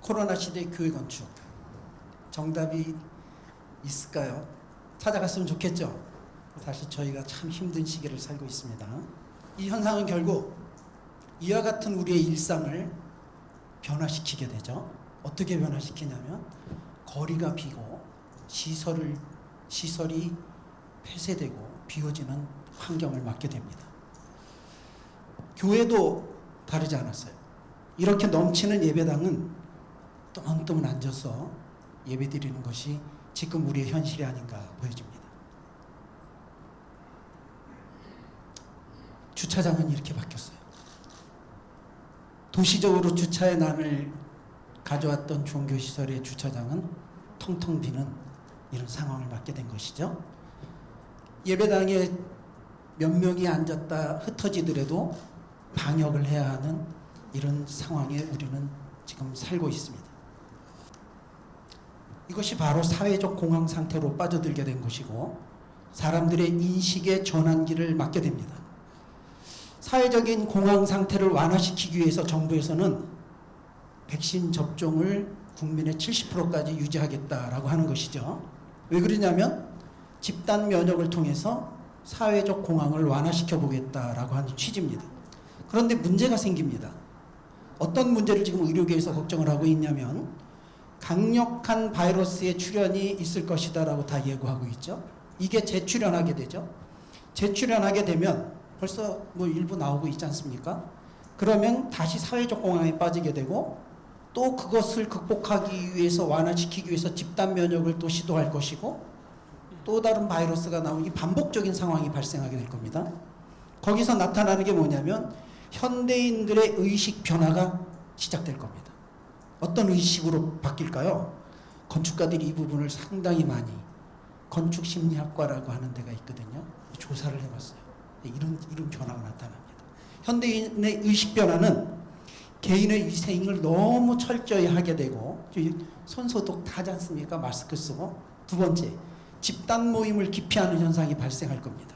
코로나 시대 교회 건축 정답이 있을까요? 찾아갔으면 좋겠죠. 사실 저희가 참 힘든 시기를 살고 있습니다. 이 현상은 결국 이와 같은 우리의 일상을 변화시키게 되죠. 어떻게 변화시키냐면 거리가 비고 시설이 폐쇄되고 비워지는 환경을 맞게 됩니다. 교회도 다르지 않았어요. 이렇게 넘치는 예배당은 뚱뚱 앉아서 예배드리는 것이 지금 우리의 현실이 아닌가 보여집니다. 주차장은 이렇게 바뀌었어요. 도시적으로 주차의 난을 가져왔던 종교시설의 주차장은 텅텅 비는 이런 상황을 맞게 된 것이죠. 예배당에 몇 명이 앉았다 흩어지더라도 방역을 해야 하는 이런 상황에 우리는 지금 살고 있습니다. 이것이 바로 사회적 공황 상태로 빠져들게 된 것이고 사람들의 인식의 전환기를 맞게 됩니다. 사회적인 공황 상태를 완화시키기 위해서 정부에서는 백신 접종을 국민의 70%까지 유지하겠다라고 하는 것이죠. 왜 그러냐면 집단 면역을 통해서 사회적 공황을 완화시켜 보겠다라고 하는 취지입니다. 그런데 문제가 생깁니다. 어떤 문제를 지금 의료계에서 걱정을 하고 있냐면 강력한 바이러스의 출현이 있을 것이다라고 다 예고하고 있죠. 이게 재출현하게 되죠. 재출현하게 되면 벌써 뭐 일부 나오고 있지 않습니까? 그러면 다시 사회적 공황에 빠지게 되고 또 그것을 극복하기 위해서 완화시키기 위해서 집단 면역을 또 시도할 것이고 또 다른 바이러스가 나오니 반복적인 상황이 발생하게 될 겁니다. 거기서 나타나는 게 뭐냐면 현대인들의 의식 변화가 시작될 겁니다. 어떤 의식으로 바뀔까요? 건축가들이 이 부분을 상당히 많이 건축심리학과라고 하는 데가 있거든요. 조사를 해봤어요. 이런 변화가 나타납니다. 현대인의 의식 변화는 개인의 위생을 너무 철저히 하게 되고 손소독 다 하지 않습니까? 마스크 쓰고. 두 번째, 집단 모임을 기피하는 현상이 발생할 겁니다.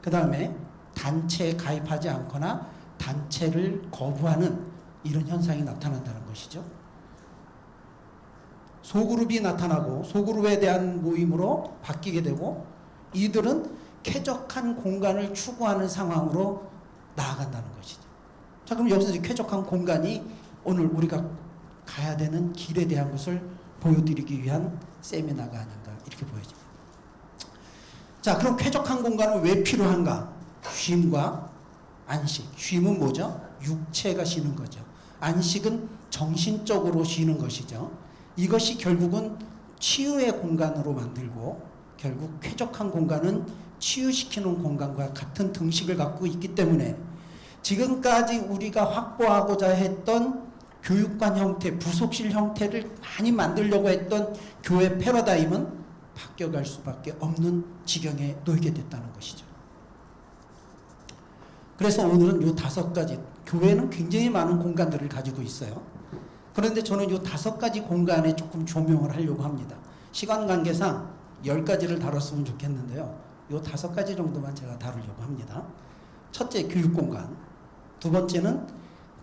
그 다음에 단체에 가입하지 않거나 단체를 거부하는 이런 현상이 나타난다는 것이죠. 소그룹이 나타나고 소그룹에 대한 모임으로 바뀌게 되고 이들은 쾌적한 공간을 추구하는 상황으로 나아간다는 것이죠. 자, 그럼 여기서 이제 쾌적한 공간이 오늘 우리가 가야 되는 길에 대한 것을 보여드리기 위한 세미나가 아닌가 이렇게 보여집니다. 자, 그럼 쾌적한 공간은 왜 필요한가? 쉼과 안식. 쉼은 뭐죠? 육체가 쉬는 거죠. 안식은 정신적으로 쉬는 것이죠. 이것이 결국은 치유의 공간으로 만들고 결국 쾌적한 공간은 치유시키는 공간과 같은 등식을 갖고 있기 때문에 지금까지 우리가 확보하고자 했던 교육관 형태, 부속실 형태를 많이 만들려고 했던 교회 패러다임은 바뀌어갈 수밖에 없는 지경에 놓이게 됐다는 것이죠. 그래서 오늘은 이 5가지, 교회는 굉장히 많은 공간들을 가지고 있어요. 그런데 저는 이 5가지 공간에 조금 조명을 하려고 합니다. 시간 관계상 10가지를 다뤘으면 좋겠는데요. 이 5가지 정도만 제가 다루려고 합니다. 첫째, 교육공간. 두 번째는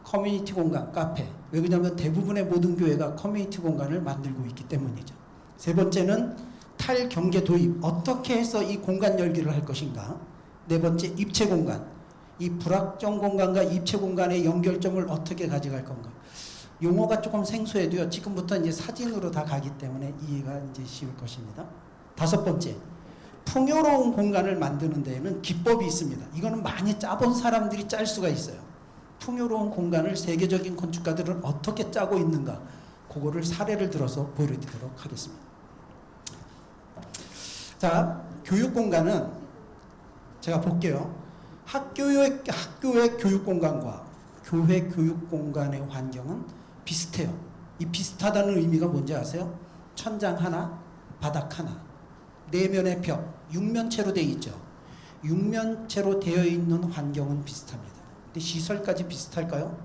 커뮤니티 공간, 카페. 왜 그러냐면 대부분의 모든 교회가 커뮤니티 공간을 만들고 있기 때문이죠. 세 번째는 탈경계 도입. 어떻게 해서 이 공간 열기를 할 것인가. 네 번째, 입체 공간. 이 불확정 공간과 입체 공간의 연결점을 어떻게 가져갈 건가. 용어가 조금 생소해도요. 지금부터 이제 사진으로 다 가기 때문에 이해가 이제 쉬울 것입니다. 5번째, 풍요로운 공간을 만드는 데에는 기법이 있습니다. 이거는 많이 짜본 사람들이 짤 수가 있어요. 풍요로운 공간을 세계적인 건축가들은 어떻게 짜고 있는가, 그거를 사례를 들어서 보여드리도록 하겠습니다. 자, 교육 공간은 제가 볼게요. 학교의 교육 공간과 교회 교육 공간의 환경은 비슷해요. 이 비슷하다는 의미가 뭔지 아세요? 천장 하나, 바닥 하나, 내면의 벽, 육면체로 되어 있죠. 육면체로 되어 있는 환경은 비슷합니다. 근데 시설까지 비슷할까요?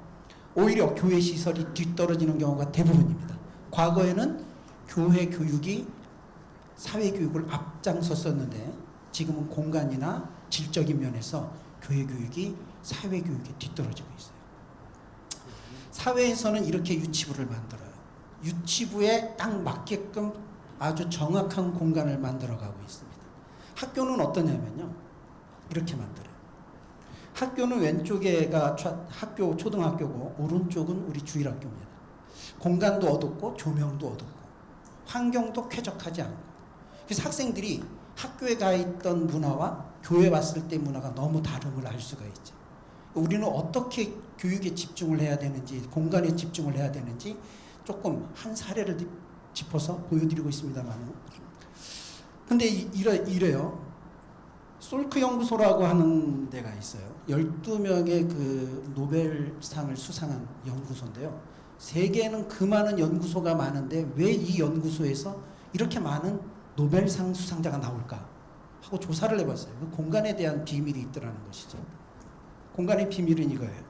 오히려 교회 시설이 뒤떨어지는 경우가 대부분입니다. 과거에는 교회 교육이 사회 교육을 앞장섰었는데 지금은 공간이나 질적인 면에서 교회 교육이 사회 교육에 뒤떨어지고 있어요. 사회에서는 이렇게 유치부를 만들어요. 유치부에 딱 맞게끔 아주 정확한 공간을 만들어가고 있습니다. 학교는 어떠냐면요, 이렇게 만들어요. 학교는 왼쪽에가 학교 초등학교고 오른쪽은 우리 주일학교입니다. 공간도 어둡고 조명도 어둡고 환경도 쾌적하지 않고, 그래서 학생들이 학교에 가 있던 문화와 교회 왔을 때 문화가 너무 다름을 알 수가 있죠. 우리는 어떻게 교육에 집중을 해야 되는지, 공간에 집중을 해야 되는지 조금 한 사례를 짚어서 보여드리고 있습니다만, 근데 이래요. 솔크 연구소라고 하는 데가 있어요. 12명의 그 노벨상을 수상한 연구소인데요. 세계에는 그 많은 연구소가 많은데 왜 이 연구소에서 이렇게 많은 노벨상 수상자가 나올까 하고 조사를 해봤어요. 그 공간에 대한 비밀이 있더라는 것이죠. 공간의 비밀은 이거예요.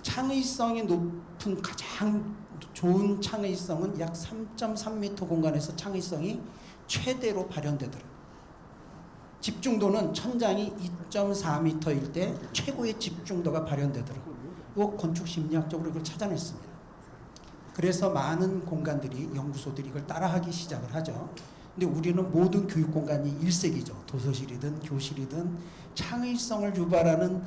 창의성이 높은 가장 좋은 창의성은 약 3.3m 공간에서 창의성이 최대로 발현되더라고요. 집중도는 천장이 2.4m일 때 최고의 집중도가 발현되더라고요. 이거 건축 심리학적으로 이걸 찾아냈습니다. 그래서 많은 공간들이, 연구소들이 이걸 따라하기 시작을 하죠. 근데 우리는 모든 교육 공간이 일색이죠. 도서실이든 교실이든 창의성을 유발하는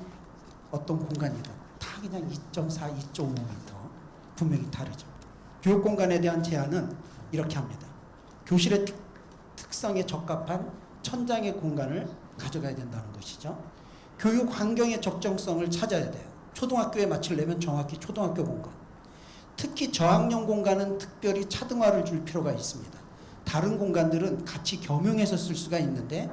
어떤 공간이든 다 그냥 2.4, 2.5m 분명히 다르죠. 교육 공간에 대한 제한은 이렇게 합니다. 교실의 특성에 적합한 천장의 공간을 가져가야 된다는 것이죠. 교육 환경의 적정성을 찾아야 돼요. 초등학교에 맞추려면 정확히 초등학교 공간. 특히 저학년 공간은 특별히 차등화를 줄 필요가 있습니다. 다른 공간들은 같이 겸용해서 쓸 수가 있는데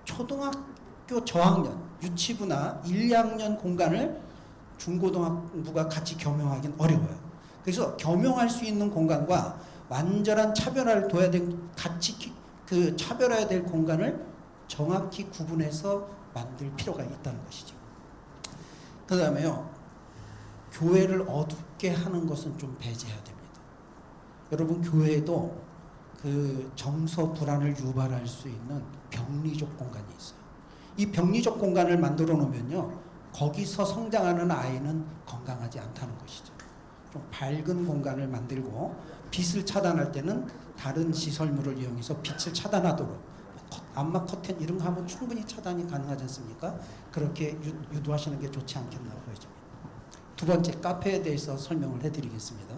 초등학교 저학년, 유치부나 1, 2학년 공간을 중고등학부가 같이 겸용하기는 어려워요. 그래서 겸용할 수 있는 공간과 완전한 차별화를 둬야 같이 그 차별화해야 될 공간을 정확히 구분해서 만들 필요가 있다는 것이죠. 그 다음에요, 교회를 어둡게 하는 것은 좀 배제해야 됩니다. 여러분, 교회에도 그 정서 불안을 유발할 수 있는 병리적 공간이 있어요. 이 병리적 공간을 만들어 놓으면요, 거기서 성장하는 아이는 건강하지 않다는 것이죠. 좀 밝은 공간을 만들고 빛을 차단할 때는 다른 시설물을 이용해서 빛을 차단하도록, 암막 커튼 이런 거 하면 충분히 차단이 가능하지 않습니까? 그렇게 유도하시는 게 좋지 않겠나 보여집니다. 두 번째, 카페에 대해서 설명을 해드리겠습니다.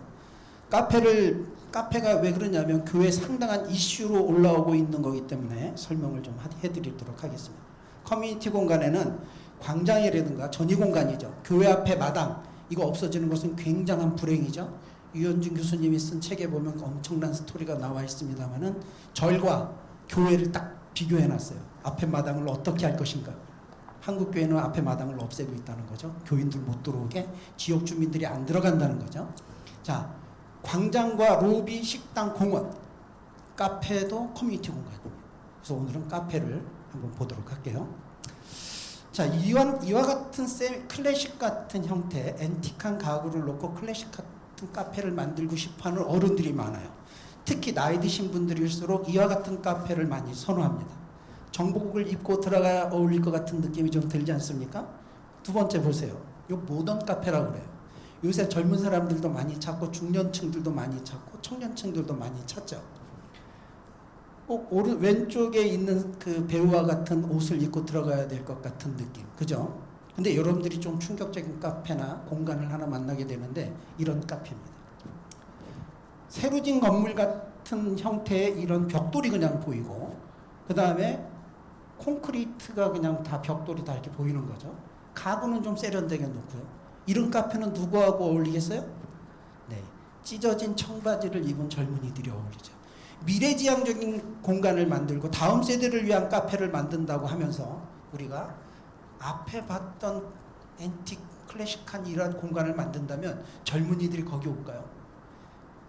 카페가 왜 그러냐면 교회에 상당한 이슈로 올라오고 있는 거기 때문에 설명을 좀 해드리도록 하겠습니다. 커뮤니티 공간에는 광장이라든가 전이 공간이죠. 교회 앞에 마당, 이거 없어지는 것은 굉장한 불행이죠. 유현준 교수님이 쓴 책에 보면 엄청난 스토리가 나와 있습니다만은 절과 교회를 딱 비교해 놨어요. 앞에 마당을 어떻게 할 것인가. 한국 교회는 앞에 마당을 없애고 있다는 거죠. 교인들 못 들어오게, 지역 주민들이 안 들어간다는 거죠. 자, 광장과 로비, 식당, 공원, 카페도 커뮤니티 공간입니다. 그래서 오늘은 카페를 한번 보도록 할게요. 자, 이와 같은 클래식 같은 형태, 앤틱한 가구를 놓고 클래식 같은 카페를 만들고 싶어하는 어른들이 많아요. 특히 나이 드신 분들일수록 이와 같은 카페를 많이 선호합니다. 정복을 입고 들어가야 어울릴 것 같은 느낌이 좀 들지 않습니까? 두 번째 보세요. 이 모던 카페라고 그래요. 요새 젊은 사람들도 많이 찾고 중년층들도 많이 찾고 청년층들도 많이 찾죠. 꼭 왼쪽에 있는 그 배우와 같은 옷을 입고 들어가야 될 것 같은 느낌, 그죠? 근데 여러분들이 좀 충격적인 카페나 공간을 하나 만나게 되는데 이런 카페입니다. 새로 진 건물 같은 형태의 이런 벽돌이 그냥 보이고, 그 다음에 콘크리트가 그냥 다 벽돌이 다 이렇게 보이는 거죠. 가구는 좀 세련되게 놓고요. 이런 카페는 누구하고 어울리겠어요? 네, 찢어진 청바지를 입은 젊은이들이 어울리죠. 미래지향적인 공간을 만들고 다음 세대를 위한 카페를 만든다고 하면서 우리가 앞에 봤던 앤틱 클래식한 이러한 공간을 만든다면 젊은이들이 거기 올까요?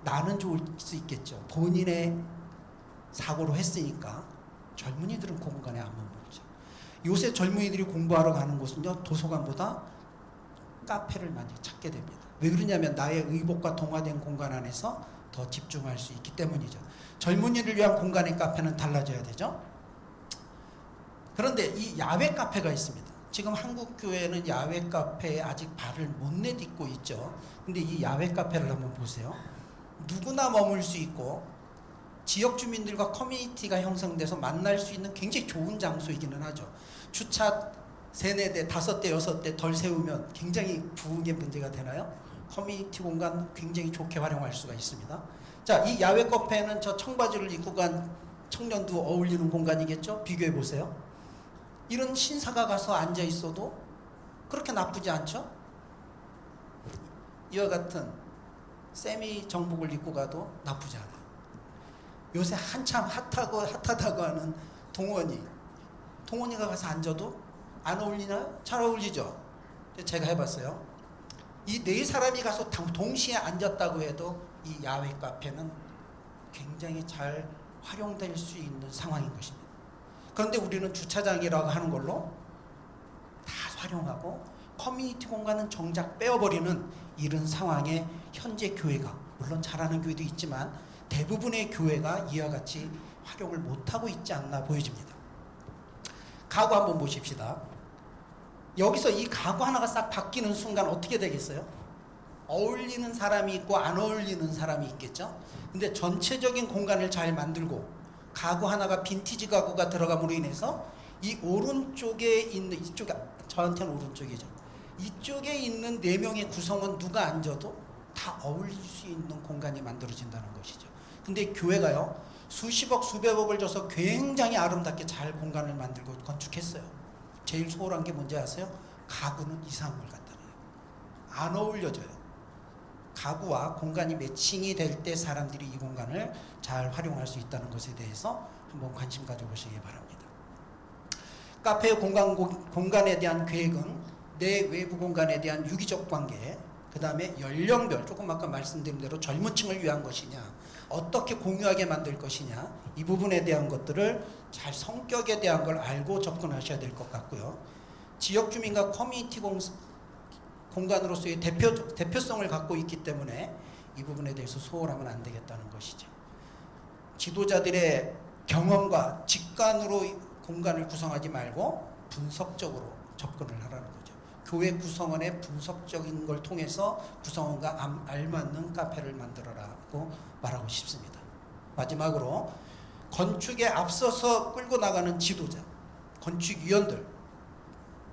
나는 좋을 수 있겠죠. 본인의 사고로 했으니까 젊은이들은 그 공간에 안 머물죠. 요새 젊은이들이 공부하러 가는 곳은요, 도서관보다 카페를 많이 찾게 됩니다. 왜 그러냐면 나의 의복과 동화된 공간 안에서 더 집중할 수 있기 때문이죠. 젊은이를 위한 공간의 카페는 달라져야 되죠. 그런데 이 야외 카페가 있습니다. 지금 한국 교회는 야외 카페에 아직 발을 못 내딛고 있죠. 근데 이 야외 카페를 한번 보세요. 누구나 머물 수 있고 지역 주민들과 커뮤니티가 형성돼서 만날 수 있는 굉장히 좋은 장소이기는 하죠. 주차 3, 4대, 5대, 6대 덜 세우면 굉장히 부흥의 문제가 되나요? 커뮤니티 공간 굉장히 좋게 활용할 수가 있습니다. 자, 이 야외 카페는 저 청바지를 입고 간 청년도 어울리는 공간이겠죠? 비교해 보세요. 이런 신사가 가서 앉아 있어도 그렇게 나쁘지 않죠? 이와 같은 세미 정복을 입고 가도 나쁘지 않아요. 요새 한참 핫하다고 하는 동원이가 가서 앉아도 안 어울리나요? 잘 어울리죠? 제가 해봤어요. 이 4사람이 가서 동시에 앉았다고 해도 이 야외 카페는 굉장히 잘 활용될 수 있는 상황인 것입니다. 그런데 우리는 주차장이라고 하는 걸로 다 활용하고 커뮤니티 공간은 정작 빼어버리는 이런 상황에 현재 교회가, 물론 잘하는 교회도 있지만 대부분의 교회가 이와 같이 활용을 못하고 있지 않나 보여집니다. 가구 한번 보십시다. 여기서 이 가구 하나가 싹 바뀌는 순간 어떻게 되겠어요? 어울리는 사람이 있고 안 어울리는 사람이 있겠죠? 근데 전체적인 공간을 잘 만들고 가구 하나가 빈티지 가구가 들어감으로 인해서 이 오른쪽에 있는, 이쪽에, 저한테는 오른쪽이죠. 이쪽에 있는 4명의 구성원 누가 앉아도 다 어울릴 수 있는 공간이 만들어진다는 것이죠. 근데 교회가요, 수십억, 수백억을 줘서 굉장히 아름답게 잘 공간을 만들고 건축했어요. 제일 소홀한 게 뭔지 아세요? 가구는 이상한 걸 갖다 놔요. 안 어울려져요. 가구와 공간이 매칭이 될 때 사람들이 이 공간을 잘 활용할 수 있다는 것에 대해서 한번 관심 가져보시기 바랍니다. 카페의 공간에 대한 계획은 내 외부 공간에 대한 유기적 관계, 그 다음에 연령별, 조금 아까 말씀드린 대로 젊은 층을 위한 것이냐, 어떻게 공유하게 만들 것이냐, 이 부분에 대한 것들을 잘 성격에 대한 걸 알고 접근하셔야 될 것 같고요. 지역 주민과 커뮤니티 공간으로서의 대표성을 갖고 있기 때문에 이 부분에 대해서 소홀하면 안 되겠다는 것이죠. 지도자들의 경험과 직관으로 공간을 구성하지 말고 분석적으로 접근을 하라는 거죠. 교회 구성원의 분석적인 걸 통해서 구성원과 알맞는 카페를 만들어라고 말하고 싶습니다. 마지막으로 건축에 앞서서 끌고 나가는 지도자, 건축위원들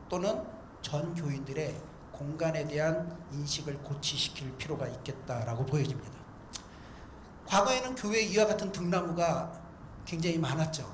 또는 전 교인들의 공간에 대한 인식을 고취시킬 필요가 있겠다라고 보여집니다. 과거에는 교회에 이와 같은 등나무가 굉장히 많았죠.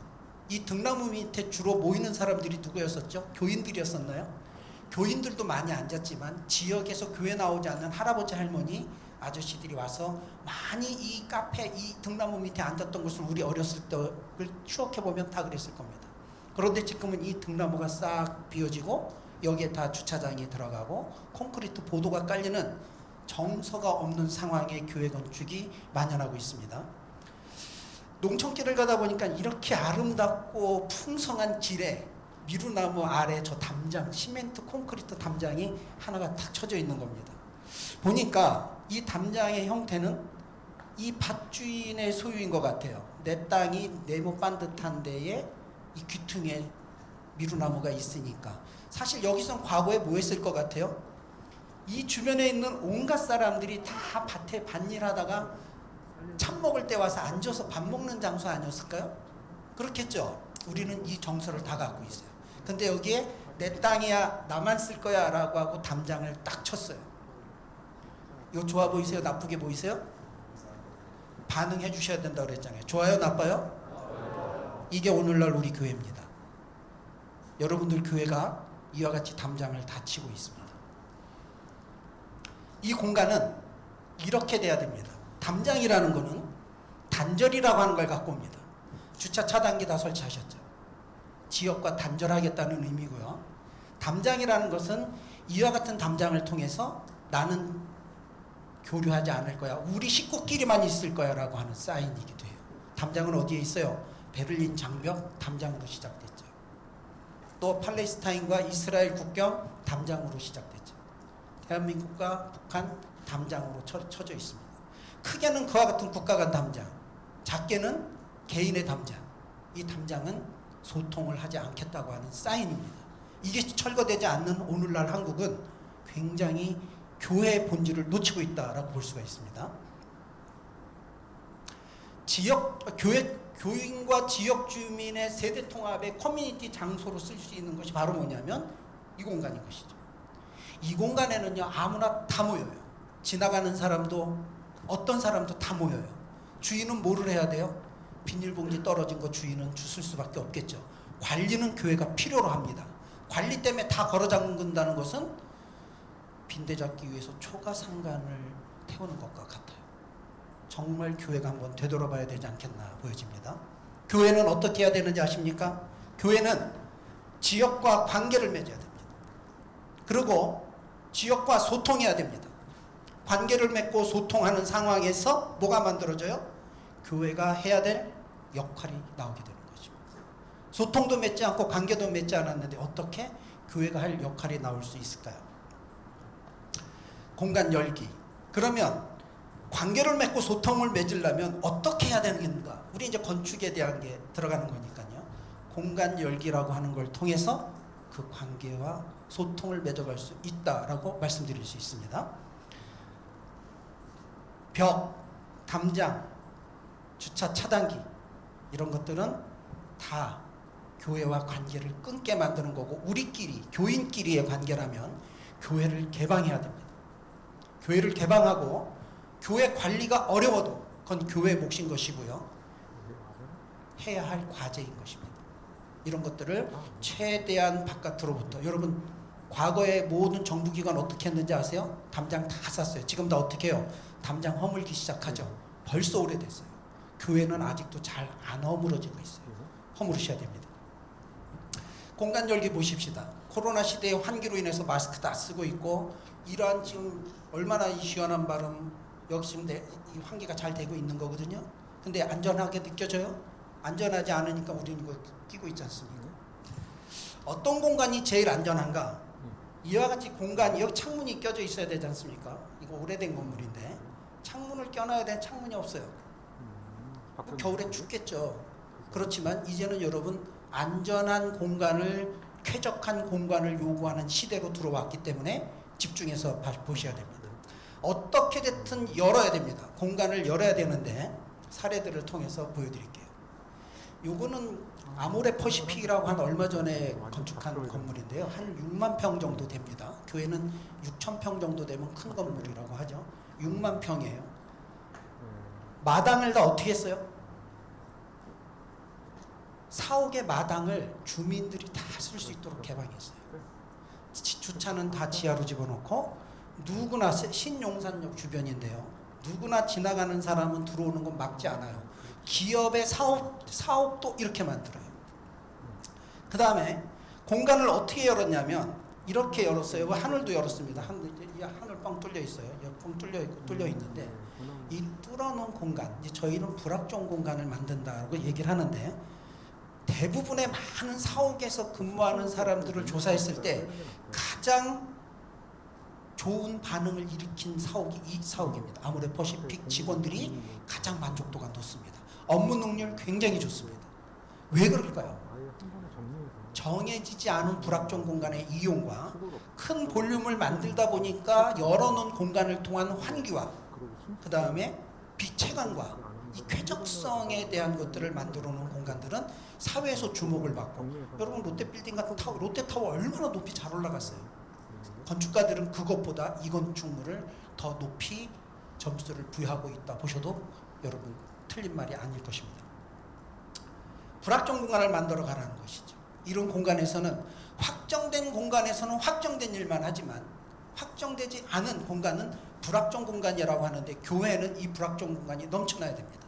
이 등나무 밑에 주로 모이는 사람들이 누구였었죠? 교인들이었었나요? 교인들도 많이 앉았지만 지역에서 교회 나오지 않는 할아버지 할머니 아저씨들이 와서 많이 이 카페, 이 등나무 밑에 앉았던 것을 우리 어렸을 때를 추억해보면 다 그랬을 겁니다. 그런데 지금은 이 등나무가 싹 비어지고 여기에 다 주차장이 들어가고 콘크리트 보도가 깔리는 정서가 없는 상황의 교회 건축이 만연하고 있습니다. 농촌길을 가다 보니까 이렇게 아름답고 풍성한 길에 미루나무 아래 저 담장, 시멘트 콘크리트 담장이 하나가 탁 쳐져 있는 겁니다. 보니까 이 담장의 형태는 이 밭주인의 소유인 것 같아요. 내 땅이 네모 반듯한 데에 이 귀퉁이에 미루나무가 있으니까. 사실 여기선 과거에 뭐 했을 것 같아요? 이 주변에 있는 온갖 사람들이 다 밭에 밭일하다가 참 먹을 때 와서 앉아서 밥 먹는 장소 아니었을까요? 그렇겠죠. 우리는 이 정서를 다 갖고 있어요. 근데 여기에 내 땅이야, 나만 쓸 거야 라고 하고 담장을 딱 쳤어요. 이거 좋아 보이세요? 나쁘게 보이세요? 반응해 주셔야 된다고 그랬잖아요. 좋아요? 나빠요? 이게 오늘날 우리 교회입니다. 여러분들 교회가 이와 같이 담장을 다 치고 있습니다. 이 공간은 이렇게 돼야 됩니다. 담장이라는 거는 단절이라고 하는 걸 갖고 옵니다. 주차 차단기 다 설치하셨죠. 지역과 단절하겠다는 의미고요. 담장이라는 것은 이와 같은 담장을 통해서 나는 교류하지 않을 거야, 우리 식구끼리만 있을 거야 라고 하는 사인이기도 해요. 담장은 어디에 있어요? 베를린 장벽 담장으로 시작됐죠. 또 팔레스타인과 이스라엘 국경 담장으로 시작됐죠. 대한민국과 북한 담장으로 쳐져 있습니다. 크게는 그와 같은 국가 간 담장, 작게는 개인의 담장. 이 담장은 소통을 하지 않겠다고 하는 사인입니다. 이게 철거되지 않는 오늘날 한국은 굉장히 교회의 본질을 놓치고 있다라고 볼 수가 있습니다. 교인과 지역 주민의 세대 통합의 커뮤니티 장소로 쓸 수 있는 것이 바로 뭐냐면 이 공간인 것이죠. 이 공간에는요 아무나 다 모여요. 지나가는 사람도 어떤 사람도 다 모여요. 주인은 뭐를 해야 돼요? 비닐봉지 떨어진 거 주인은 주술 수밖에 없겠죠. 관리는 교회가 필요로 합니다. 관리 때문에 다 걸어 잠근다는 것은 빈대 잡기 위해서 초가상간을 태우는 것과 같아요. 정말 교회가 한번 되돌아봐야 되지 않겠나 보여집니다. 교회는 어떻게 해야 되는지 아십니까? 교회는 지역과 관계를 맺어야 됩니다. 그리고 지역과 소통해야 됩니다. 관계를 맺고 소통하는 상황에서 뭐가 만들어져요? 교회가 해야 될 역할이 나오게 되는 것입니다. 소통도 맺지 않고 관계도 맺지 않았는데 어떻게 교회가 할 역할이 나올 수 있을까요? 공간 열기. 그러면 관계를 맺고 소통을 맺으려면 어떻게 해야 되는가? 우리 이제 건축에 대한 게 들어가는 거니까요. 공간 열기라고 하는 걸 통해서 그 관계와 소통을 맺어갈 수 있다라고 말씀드릴 수 있습니다. 벽, 담장, 주차 차단기 이런 것들은 다 교회와 관계를 끊게 만드는 거고 우리끼리 교인끼리의 관계라면 교회를 개방해야 됩니다. 교회를 개방하고 교회 관리가 어려워도 그건 교회 몫인 것이고요. 해야 할 과제인 것입니다. 이런 것들을 최대한 바깥으로부터 여러분 과거에 모든 정부기관 어떻게 했는지 아세요? 담장 다 쌌어요. 지금 다 어떻게 해요? 담장 허물기 시작하죠. 벌써 오래됐어요. 교회는 아직도 잘 안 허물어지고 있어요. 허물으셔야 됩니다. 공간 열기 보십시다. 코로나 시대의 환기로 인해서 마스크 다 쓰고 있고 이러한 지금 얼마나 이 시원한 바람 여기 지금 이 환기가 잘 되고 있는 거거든요. 근데 안전하게 느껴져요? 안전하지 않으니까 우리는 이거 끼고 있지 않습니까? 어떤 공간이 제일 안전한가? 이와 같이 공간이 여기 창문이 껴져 있어야 되지 않습니까? 이거 오래된 건물인데 창문을 껴놔야 되는 창문이 없어요. 겨울에 춥겠죠. 그렇지만 이제는 여러분 안전한 공간을 쾌적한 공간을 요구하는 시대로 들어왔기 때문에 집중해서 보셔야 됩니다. 어떻게 됐든 열어야 됩니다. 공간을 열어야 되는데 사례들을 통해서 보여드릴게요. 요거는 아모레 퍼시픽이라고 한 얼마 전에 건축한 건물인데요. 한 6만 평 정도 됩니다. 교회는 6천 평 정도 되면 큰 건물이라고 하죠. 6만 평이에요. 마당을 다 어떻게 했어요? 4옥의 마당을 주민들이 다 쓸 수 있도록 개방했어요. 주차는 다 지하로 집어넣고 누구나 신용산역 주변인데요. 누구나 지나가는 사람은 들어오는 건 막지 않아요. 기업의 사옥도 이렇게 만들어요. 그 다음에 공간을 어떻게 열었냐면 이렇게 열었어요. 하늘도 열었습니다. 하늘 뻥 뚫려 있어요. 뻥 뚫려 있는데 이 뚫어놓은 공간, 이제 저희는 불확정 공간을 만든다고 얘기를 하는데 대부분의 많은 사옥에서 근무하는 사람들을 조사했을 때 가장 좋은 반응을 일으킨 사옥이 이 사옥입니다. 아모레 퍼시픽 직원들이 가장 만족도가 높습니다. 업무 능률 굉장히 좋습니다. 왜 그럴까요? 정해지지 않은 불확정 공간의 이용과 큰 볼륨을 만들다 보니까 열어놓은 공간을 통한 환기와 그 다음에 빛체감과 이 쾌적성에 대한 것들을 만들어 놓은 공간들은 사회에서 주목을 받고 여러분 롯데빌딩 같은 타워, 롯데타워 얼마나 높이 잘 올라갔어요. 건축가들은 그것보다 이 건축물을 더 높이 점수를 부여하고 있다 보셔도 여러분 틀린 말이 아닐 것입니다. 불확정 공간을 만들어 가라는 것이죠. 이런 공간에서는 확정된 공간에서는 확정된 일만 하지만 확정되지 않은 공간은 불확정 공간이라고 하는데 교회는 이 불확정 공간이 넘쳐나야 됩니다.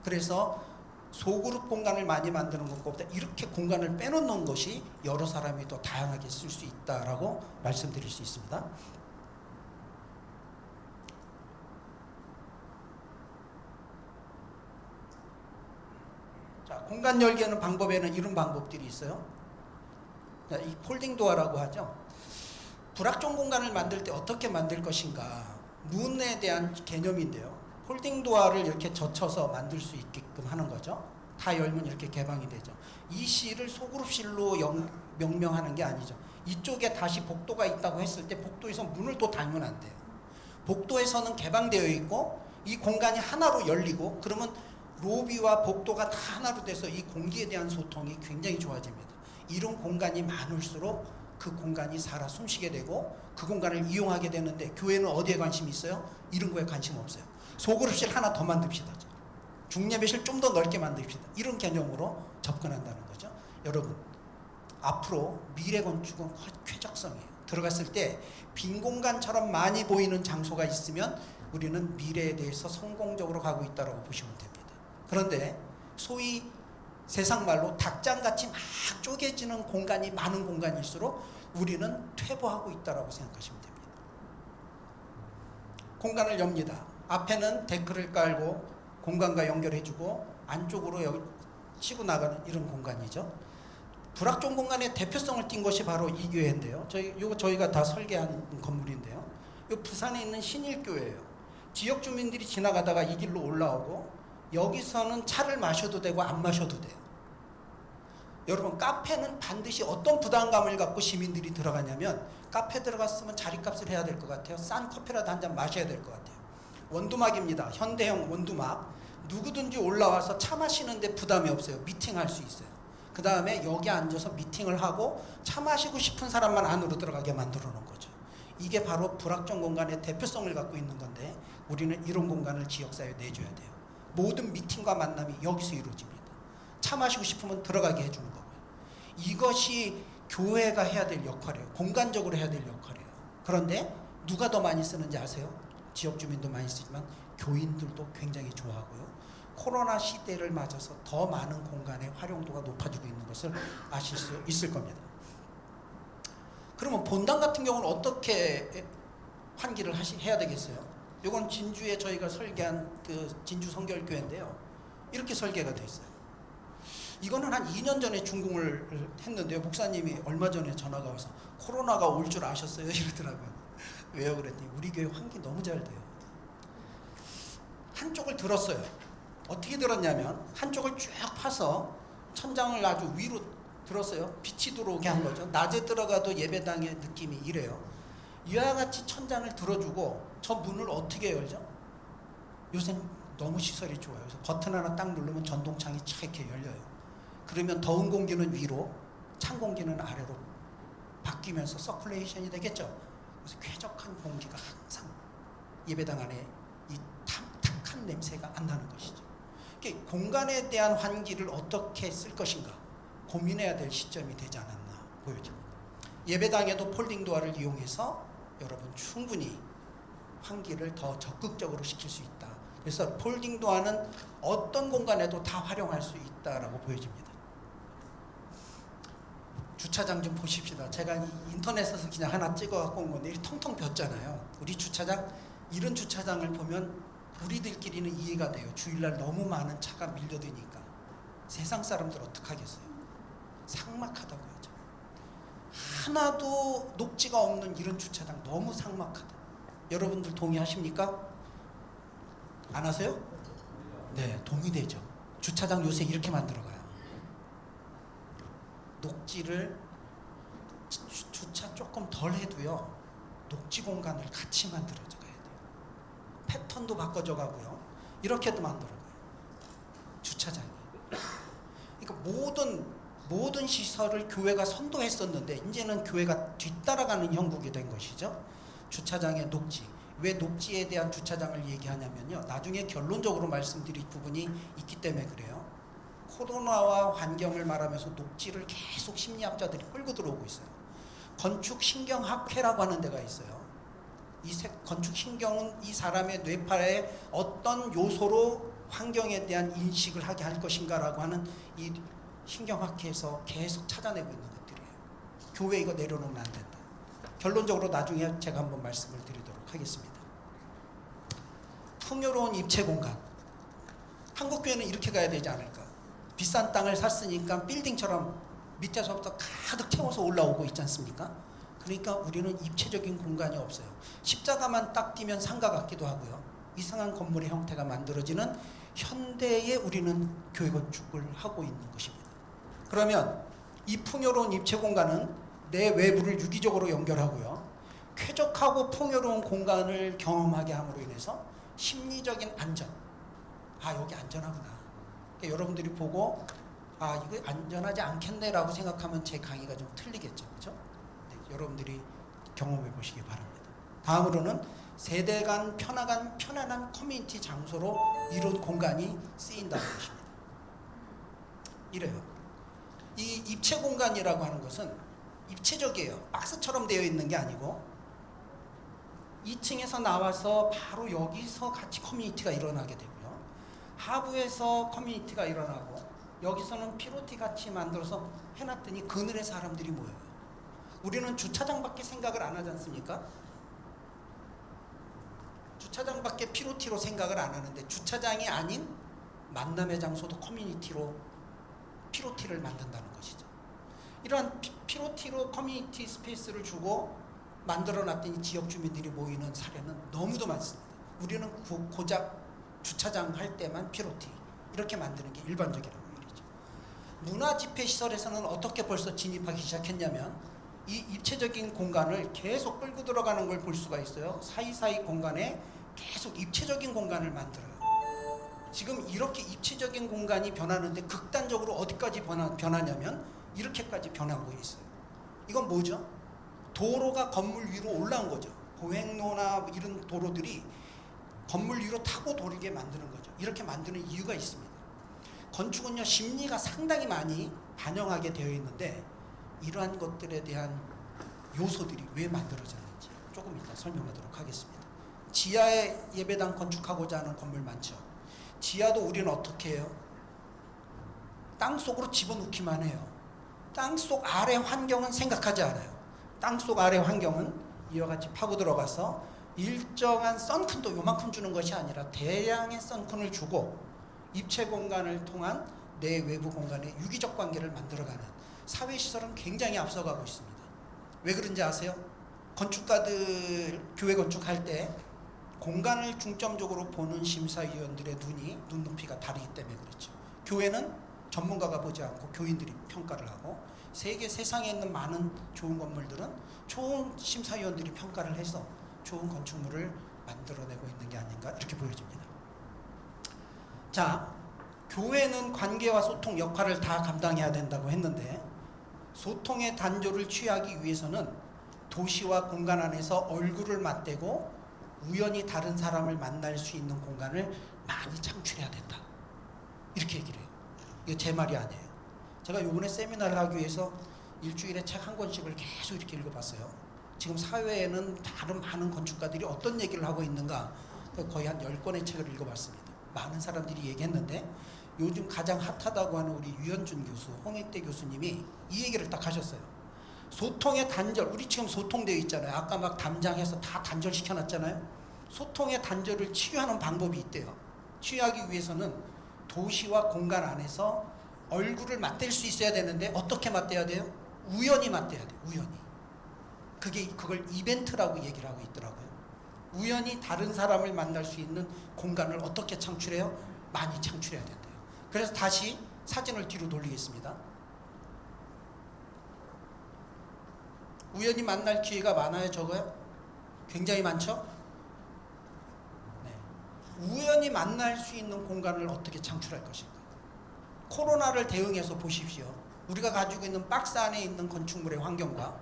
그래서 소그룹 공간을 많이 만드는 것보다 이렇게 공간을 빼놓는 것이 여러 사람이 더 다양하게 쓸 수 있다라고 말씀드릴 수 있습니다. 자, 공간 열기하는 방법에는 이런 방법들이 있어요. 자, 이 폴딩 도어라고 하죠. 불확정 공간을 만들 때 어떻게 만들 것인가 문에 대한 개념인데요. 폴딩 도어를 이렇게 젖혀서 만들 수 있게끔 하는 거죠. 다 열면 이렇게 개방이 되죠. 이 실을 소그룹실로 명명하는 게 아니죠. 이쪽에 다시 복도가 있다고 했을 때 복도에서 문을 또 달면 안 돼요. 복도에서는 개방되어 있고 이 공간이 하나로 열리고 그러면 로비와 복도가 다 하나로 돼서 이 공기에 대한 소통이 굉장히 좋아집니다. 이런 공간이 많을수록 그 공간이 살아 숨쉬게 되고 그 공간을 이용하게 되는데, 교회는 어디에 관심이 있어요? 이런 거에 관심 없어요. 소그룹실 하나 더 만듭시다. 중예배실 좀 더 넓게 만듭시다. 이런 개념으로 접근한다는 거죠. 여러분, 앞으로 미래 건축은 쾌적성이에요. 들어갔을 때 빈 공간처럼 많이 보이는 장소가 있으면 우리는 미래에 대해서 성공적으로 가고 있다고 보시면 됩니다. 그런데 소위 세상 말로 닭장같이 막 쪼개지는 공간이 많은 공간일수록 우리는 퇴보하고 있다고 생각하시면 됩니다. 공간을 엽니다. 앞에는 데크를 깔고 공간과 연결해주고 안쪽으로 치고 나가는 이런 공간이죠. 불확정 공간의 대표성을 띈 것이 바로 이 교회인데요. 저희가 다 설계한 건물인데요. 이 부산에 있는 신일교회예요. 지역 주민들이 지나가다가 이 길로 올라오고 여기서는 차를 마셔도 되고 안 마셔도 돼요. 여러분, 카페는 반드시 어떤 부담감을 갖고 시민들이 들어가냐면, 카페 들어갔으면 자리값을 해야 될 것 같아요. 싼 커피라도 한 잔 마셔야 될 것 같아요. 원두막입니다. 현대형 원두막. 누구든지 올라와서 차 마시는데 부담이 없어요. 미팅할 수 있어요. 그 다음에 여기 앉아서 미팅을 하고 차 마시고 싶은 사람만 안으로 들어가게 만들어 놓은 거죠. 이게 바로 불확정 공간의 대표성을 갖고 있는 건데, 우리는 이런 공간을 지역사회에 내줘야 돼요. 모든 미팅과 만남이 여기서 이루어집니다. 차 마시고 싶으면 들어가게 해주는 거고요. 이것이 교회가 해야 될 역할이에요. 공간적으로 해야 될 역할이에요. 그런데 누가 더 많이 쓰는지 아세요? 지역 주민도 많이 쓰지만 교인들도 굉장히 좋아하고요. 코로나 시대를 맞아서 더 많은 공간의 활용도가 높아지고 있는 것을 아실 수 있을 겁니다. 그러면 본당 같은 경우는 어떻게 환기를 해야 되겠어요? 이건 진주에 저희가 설계한 그 진주 성결교회인데요. 이렇게 설계가 되어 있어요. 이거는 한 2년 전에 준공을 했는데요. 목사님이 얼마 전에 전화가 와서 코로나가 올 줄 아셨어요? 이러더라고요. 왜요? 그랬더니 우리 교회 환기 너무 잘 돼요. 한쪽을 들었어요. 어떻게 들었냐면 한쪽을 쭉 파서 천장을 아주 위로 들었어요. 빛이 들어오게 한 거죠. 낮에 들어가도 예배당의 느낌이 이래요. 이와 같이 천장을 들어주고 저 문을 어떻게 열죠? 요새는 너무 시설이 좋아요. 그래서 버튼 하나 딱 누르면 전동창이 착 이렇게 열려요. 그러면 더운 공기는 위로, 찬 공기는 아래로 바뀌면서 서큘레이션이 되겠죠. 그래서 쾌적한 공기가 항상 예배당 안에 이 탁한 냄새가 안 나는 것이죠. 공간에 대한 환기를 어떻게 쓸 것인가 고민해야 될 시점이 되지 않았나 보여집니다. 예배당에도 폴딩 도어를 이용해서 여러분 충분히 환기를 더 적극적으로 시킬 수 있다. 그래서 폴딩 도어는 어떤 공간에도 다 활용할 수 있다라고 보여집니다. 주차장 좀 보십시다. 제가 인터넷에서 그냥 하나 찍어 갖고 온 건데 텅텅 폈잖아요. 우리 주차장, 이런 주차장을 보면 우리들끼리는 이해가 돼요. 주일날 너무 많은 차가 밀려드니까. 세상 사람들 어떡하겠어요? 삭막하다고 하죠. 하나도 녹지가 없는 이런 주차장 너무 삭막하다. 여러분들 동의하십니까? 안 하세요? 네, 동의되죠. 주차장 요새 이렇게 만들어가요. 녹지를 주차 조금 덜 해도요, 녹지 공간을 같이 만들어져 가야 돼요. 패턴도 바꿔져 가고요. 이렇게도 만들어가요. 주차장이. 그러니까 모든 시설을 교회가 선도했었는데 이제는 교회가 뒤따라가는 형국이 된 것이죠. 주차장의 녹지. 왜 녹지에 대한 주차장을 얘기하냐면요, 나중에 결론적으로 말씀드릴 부분이 있기 때문에 그래요. 코로나와 환경을 말하면서 녹지를 계속 심리학자들이 끌고 들어오고 있어요. 건축신경학회라고 하는 데가 있어요. 건축신경은 이 사람의 뇌파에 어떤 요소로 환경에 대한 인식을 하게 할 것인가라고 하는 이 신경학회에서 계속 찾아내고 있는 것들이에요. 교회 이거 내려놓으면 안 된다. 결론적으로 나중에 제가 한번 말씀을 드리도록 하겠습니다. 풍요로운 입체 공간. 한국교회는 이렇게 가야 되지 않을까? 비싼 땅을 샀으니까 빌딩처럼 밑에서부터 가득 채워서 올라오고 있지 않습니까? 그러니까 우리는 입체적인 공간이 없어요. 십자가만 딱 띄면 상가 같기도 하고요. 이상한 건물의 형태가 만들어지는 현대에 우리는 교회 건축을 하고 있는 것입니다. 그러면 이 풍요로운 입체 공간은 내 외부를 유기적으로 연결하고요. 쾌적하고 풍요로운 공간을 경험하게 함으로 인해서 심리적인 안전. 아, 여기 안전하구나. 그러니까 여러분들이 보고 아 이거 안전하지 않겠네라고 생각하면 제 강의가 좀 틀리겠죠, 그렇죠? 네, 여러분들이 경험해 보시기 바랍니다. 다음으로는 세대 간 편안한 커뮤니티 장소로 이런 공간이 쓰인다는 것입니다. 이래요. 이 입체 공간이라고 하는 것은 입체적이에요. 박스처럼 되어 있는 게 아니고 2층에서 나와서 바로 여기서 같이 커뮤니티가 일어나게 되고요. 하부에서 커뮤니티가 일어나고 여기서는 피로티 같이 만들어서 해놨더니 그늘에 사람들이 모여요. 우리는 주차장밖에 생각을 안 하지 않습니까? 주차장밖에 피로티로 생각을 안 하는데 주차장이 아닌 만남의 장소도 커뮤니티로 피로티를 만든다는 것이죠. 이러한 피로티로 커뮤니티 스페이스를 주고 만들어놨더니 지역 주민들이 모이는 사례는 너무도 많습니다. 우리는 고작 주차장 할 때만 피로티 이렇게 만드는 게 일반적이라고 말이죠. 문화집회시설에서는 어떻게 벌써 진입하기 시작했냐면 이 입체적인 공간을 계속 끌고 들어가는 걸 볼 수가 있어요. 사이사이 공간에 계속 입체적인 공간을 만들어요. 지금 이렇게 입체적인 공간이 변하는데 극단적으로 어디까지 변하냐면 이렇게까지 변하고 있어요. 이건 뭐죠? 도로가 건물 위로 올라온 거죠. 보행로나 이런 도로들이 건물 위로 타고 돌게 만드는 거죠. 이렇게 만드는 이유가 있습니다. 건축은요, 심리가 상당히 많이 반영하게 되어 있는데 이러한 것들에 대한 요소들이 왜 만들어졌는지 조금 이따 설명하도록 하겠습니다. 지하에 예배당 건축하고자 하는 건물 많죠. 지하도 우리는 어떻게 해요? 땅속으로 집어넣기만 해요. 땅속 아래 환경은 생각하지 않아요. 땅속 아래 환경은 이와 같이 파고 들어가서 일정한 썬큰도 요만큼 주는 것이 아니라 대량의 썬큰을 주고 입체 공간을 통한 내 외부 공간의 유기적 관계를 만들어가는 사회시설은 굉장히 앞서가고 있습니다. 왜 그런지 아세요? 건축가들 교회 건축할 때 공간을 중점적으로 보는 심사위원들의 눈높이가 다르기 때문에 그렇죠. 교회는 전문가가 보지 않고 교인들이 평가를 하고 세상에 있는 많은 좋은 건물들은 좋은 심사위원들이 평가를 해서 좋은 건축물을 만들어내고 있는 게 아닌가 이렇게 보여집니다. 자, 교회는 관계와 소통 역할을 다 감당해야 된다고 했는데 소통의 단조를 취하기 위해서는 도시와 공간 안에서 얼굴을 맞대고 우연히 다른 사람을 만날 수 있는 공간을 많이 창출해야 된다. 이렇게 얘기를 해요. 이거 제 말이 아니에요. 제가 요번에 세미나를 하기 위해서 일주일에 책 한 권씩을 계속 이렇게 읽어봤어요. 지금 사회에는 다른 많은 건축가들이 어떤 얘기를 하고 있는가 거의 한 10권의 책을 읽어봤습니다. 많은 사람들이 얘기했는데 요즘 가장 핫하다고 하는 우리 유현준 교수, 홍익대 교수님이 이 얘기를 딱 하셨어요. 소통의 단절, 우리 지금 소통되어 있잖아요. 아까 막 담장해서 다 단절시켜놨잖아요. 소통의 단절을 치유하는 방법이 있대요. 치유하기 위해서는 도시와 공간 안에서 얼굴을 맞댈 수 있어야 되는데 어떻게 맞대야 돼요? 우연히 맞대야 돼요. 우연히. 그걸 이벤트라고 얘기를 하고 있더라고요. 우연히 다른 사람을 만날 수 있는 공간을 어떻게 창출해요? 많이 창출해야 된대요. 그래서 다시 사진을 뒤로 돌리겠습니다. 우연히 만날 기회가 많아요, 적어요? 굉장히 많죠? 네. 우연히 만날 수 있는 공간을 어떻게 창출할 것인가? 코로나를 대응해서 보십시오. 우리가 가지고 있는 박스 안에 있는 건축물의 환경과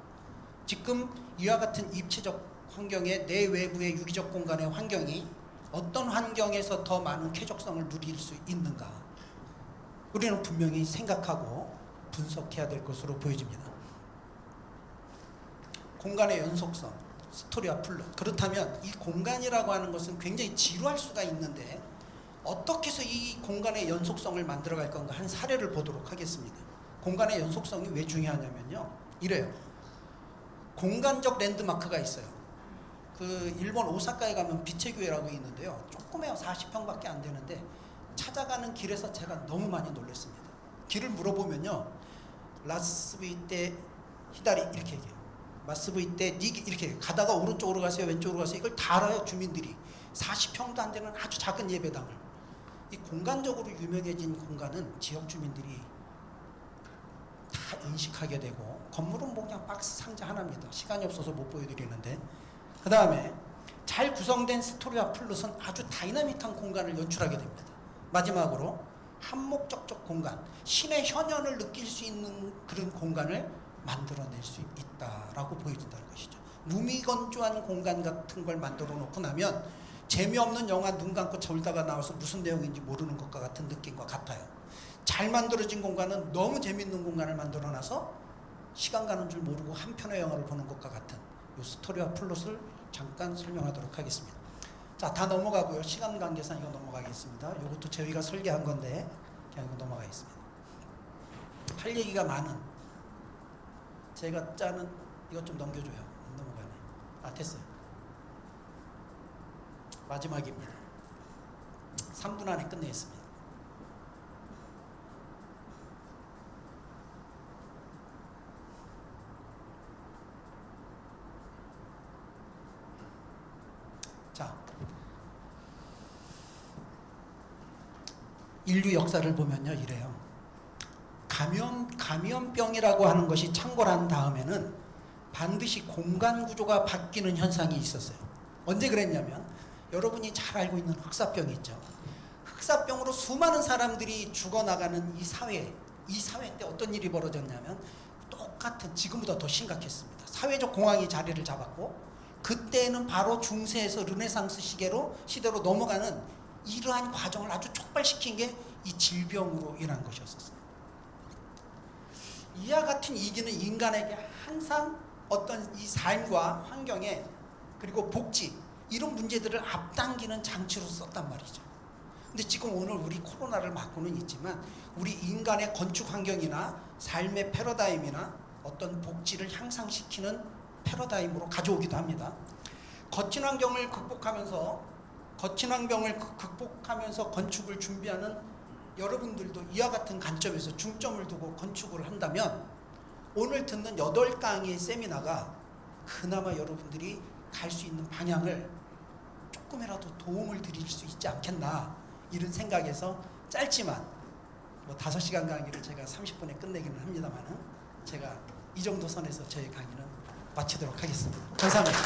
지금 이와 같은 입체적 환경의 내 외부의 유기적 공간의 환경이 어떤 환경에서 더 많은 쾌적성을 누릴 수 있는가? 우리는 분명히 생각하고 분석해야 될 것으로 보여집니다. 공간의 연속성, 스토리와 플롯. 그렇다면 이 공간이라고 하는 것은 굉장히 지루할 수가 있는데 어떻게 해서 이 공간의 연속성을 만들어갈 건가 한 사례를 보도록 하겠습니다. 공간의 연속성이 왜 중요하냐면요. 이래요. 공간적 랜드마크가 있어요. 그 일본 오사카에 가면 빛의 교회라고 있는데요. 조그매요. 40평밖에 안 되는데 찾아가는 길에서 제가 너무 많이 놀랐습니다. 길을 물어보면요. 라스부이테 히다리 이렇게 얘기해요. 마스부이테 니기 이렇게 가다가 오른쪽으로 가세요. 왼쪽으로 가세요. 이걸 다 알아요. 주민들이. 40평도 안 되는 아주 작은 예배당을. 이 공간적으로 유명해진 공간은 지역 주민들이 다 인식하게 되고 건물은 뭐 그냥 박스 상자 하나입니다. 시간이 없어서 못 보여드리는데 그 다음에 잘 구성된 스토리와 플롯은 아주 다이나믹한 공간을 연출하게 됩니다. 마지막으로 한목적적 공간, 신의 현현을 느낄 수 있는 그런 공간을 만들어낼 수 있다라고 보여준다는 것이죠. 무미건조한 공간 같은 걸 만들어 놓고 나면 재미없는 영화 눈 감고 졸다가 나와서 무슨 내용인지 모르는 것과 같은 느낌과 같아요. 잘 만들어진 공간은 너무 재밌는 공간을 만들어 놔서 시간 가는 줄 모르고 한 편의 영화를 보는 것과 같은 이 스토리와 플롯을 잠깐 설명하도록 하겠습니다. 자, 다 넘어가고요. 시간 관계상 이거 넘어가겠습니다. 이것도 저희가 설계한 건데 그냥 이거 넘어가겠습니다. 할 얘기가 많은, 제가 짜는, 이것 좀 넘겨줘요. 안 넘어가네. 아, 됐어요. 마지막입니다. 3분 안에 끝내겠습니다. 자, 인류 역사를 보면요, 이래요. 감염병이라고 하는 것이 창궐한 다음에는 반드시 공간 구조가 바뀌는 현상이 있었어요. 언제 그랬냐면, 여러분이 잘 알고 있는 흑사병이 있죠. 흑사병으로 수많은 사람들이 죽어나가는 이 사회 때 어떤 일이 벌어졌냐면, 똑같은, 지금보다 더 심각했습니다. 사회적 공황이 자리를 잡았고, 그때는 바로 중세에서 르네상스 시대로 넘어가는 이러한 과정을 아주 촉발시킨 게 이 질병으로 인한 것이었어요. 이와 같은 이기는 인간에게 항상 어떤 이 삶과 환경에, 그리고 복지, 이런 문제들을 앞당기는 장치로 썼단 말이죠. 근데 지금 오늘 우리 코로나를 맞고는 있지만 우리 인간의 건축 환경이나 삶의 패러다임이나 어떤 복지를 향상시키는 패러다임으로 가져오기도 합니다. 거친 환경을 극복하면서 건축을 준비하는 여러분들도 이와 같은 관점에서 중점을 두고 건축을 한다면 오늘 듣는 8강의 세미나가 그나마 여러분들이 갈 수 있는 방향을 조금이라도 도움을 드릴 수 있지 않겠나, 이런 생각에서 짧지만 5시간 강의를 제가 30분에 끝내기는 합니다만은 제가 이 정도 선에서 저희 강의는 마치도록 하겠습니다. 감사합니다.